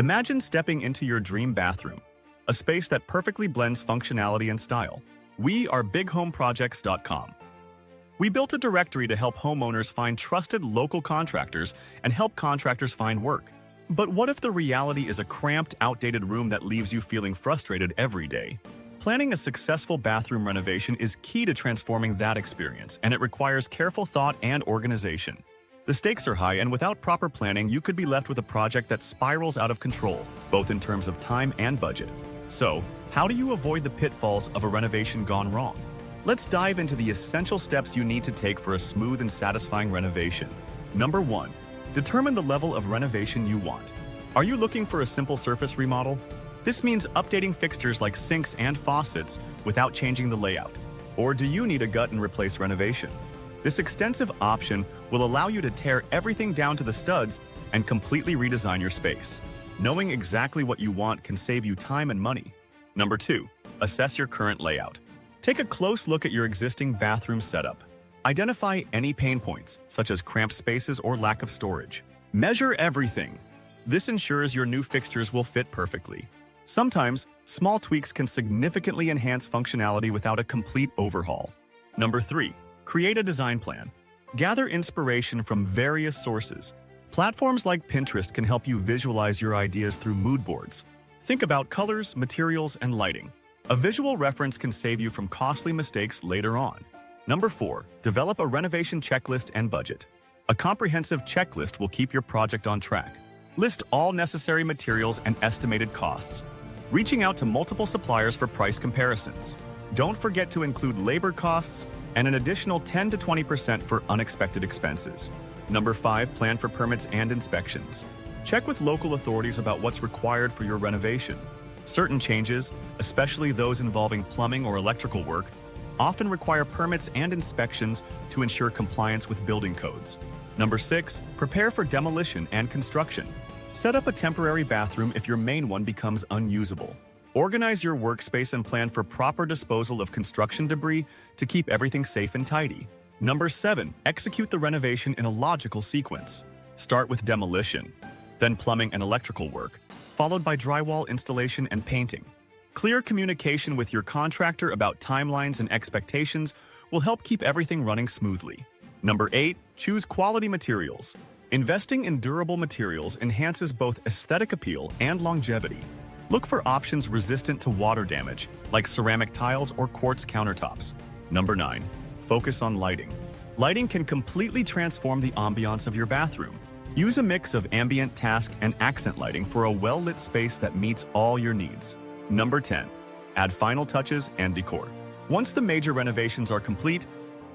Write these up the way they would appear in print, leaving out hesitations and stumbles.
Imagine stepping into your dream bathroom, a space that perfectly blends functionality and style. We are BigHomeProjects.com. We built a directory to help homeowners find trusted local contractors and help contractors find work. But what if the reality is a cramped, outdated room that leaves you feeling frustrated every day? Planning a successful bathroom renovation is key to transforming that experience, and it requires careful thought and organization. The stakes are high, and without proper planning, you could be left with a project that spirals out of control, both in terms of time and budget. So, how do you avoid the pitfalls of a renovation gone wrong? Let's dive into the essential steps you need to take for a smooth and satisfying renovation. Number 1. Determine the level of renovation you want. Are you looking for a simple surface remodel? This means updating fixtures like sinks and faucets without changing the layout. Or do you need a gut and replace renovation? This extensive option will allow you to tear everything down to the studs and completely redesign your space. Knowing exactly what you want can save you time and money. Number 2. Assess your current layout. Take a close look at your existing bathroom setup. Identify any pain points, such as cramped spaces or lack of storage. Measure everything. This ensures your new fixtures will fit perfectly. Sometimes, small tweaks can significantly enhance functionality without a complete overhaul. Number 3. Create a design plan. Gather inspiration from various sources. Platforms like Pinterest can help you visualize your ideas through mood boards. Think about colors, materials, and lighting. A visual reference can save you from costly mistakes later on. Number 4. Develop a renovation checklist and budget. A comprehensive checklist will keep your project on track. List all necessary materials and estimated costs, reaching out to multiple suppliers for price comparisons. Don't forget to include labor costs and an additional 10 to 20% for unexpected expenses. Number 5. Plan for permits and inspections. Check with local authorities about what's required for your renovation. Certain changes, especially those involving plumbing or electrical work, often require permits and inspections to ensure compliance with building codes. Number 6. Prepare for demolition and construction. Set up a temporary bathroom if your main one becomes unusable. Organize your workspace and plan for proper disposal of construction debris to keep everything safe and tidy. Number 7. Execute the renovation in a logical sequence. Start with demolition, then plumbing and electrical work, followed by drywall installation and painting. Clear communication with your contractor about timelines and expectations will help keep everything running smoothly. Number 8. Choose quality materials. Investing in durable materials enhances both aesthetic appeal and longevity. Look for options resistant to water damage, like ceramic tiles or quartz countertops. Number 9. Focus on lighting. Lighting can completely transform the ambiance of your bathroom. Use a mix of ambient, task, and accent lighting for a well-lit space that meets all your needs. Number 10. Add final touches and decor. Once the major renovations are complete,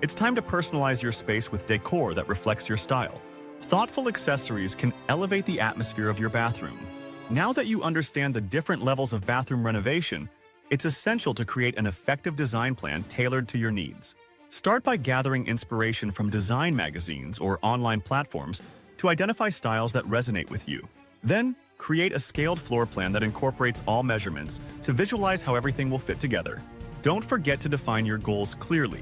it's time to personalize your space with decor that reflects your style. Thoughtful accessories can elevate the atmosphere of your bathroom. Now that you understand the different levels of bathroom renovation, it's essential to create an effective design plan tailored to your needs. Start by gathering inspiration from design magazines or online platforms to identify styles that resonate with you. Then, create a scaled floor plan that incorporates all measurements to visualize how everything will fit together. Don't forget to define your goals clearly.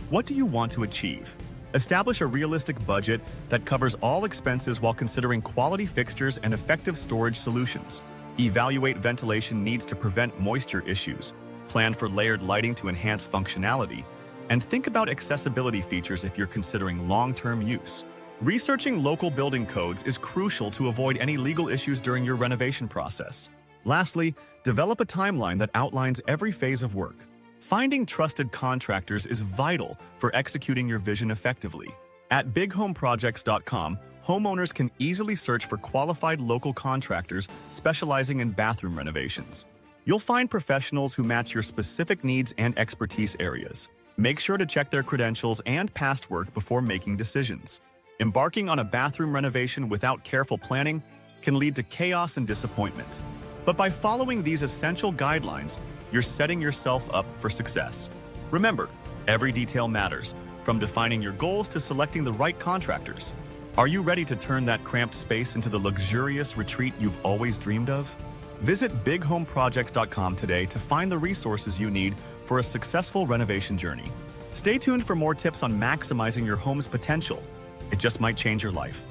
What do you want to achieve? Establish a realistic budget that covers all expenses while considering quality fixtures and effective storage solutions. Evaluate ventilation needs to prevent moisture issues. Plan for layered lighting to enhance functionality. And think about accessibility features if you're considering long-term use. Researching local building codes is crucial to avoid any legal issues during your renovation process. Lastly, develop a timeline that outlines every phase of work. Finding trusted contractors is vital for executing your vision effectively. At BigHomeProjects.com, homeowners can easily search for qualified local contractors specializing in bathroom renovations. You'll find professionals who match your specific needs and expertise areas. Make sure to check their credentials and past work before making decisions. Embarking on a bathroom renovation without careful planning can lead to chaos and disappointment. But by following these essential guidelines, you're setting yourself up for success. Remember, every detail matters, from defining your goals to selecting the right contractors. Are you ready to turn that cramped space into the luxurious retreat you've always dreamed of? Visit BigHomeProjects.com today to find the resources you need for a successful renovation journey. Stay tuned for more tips on maximizing your home's potential. It just might change your life.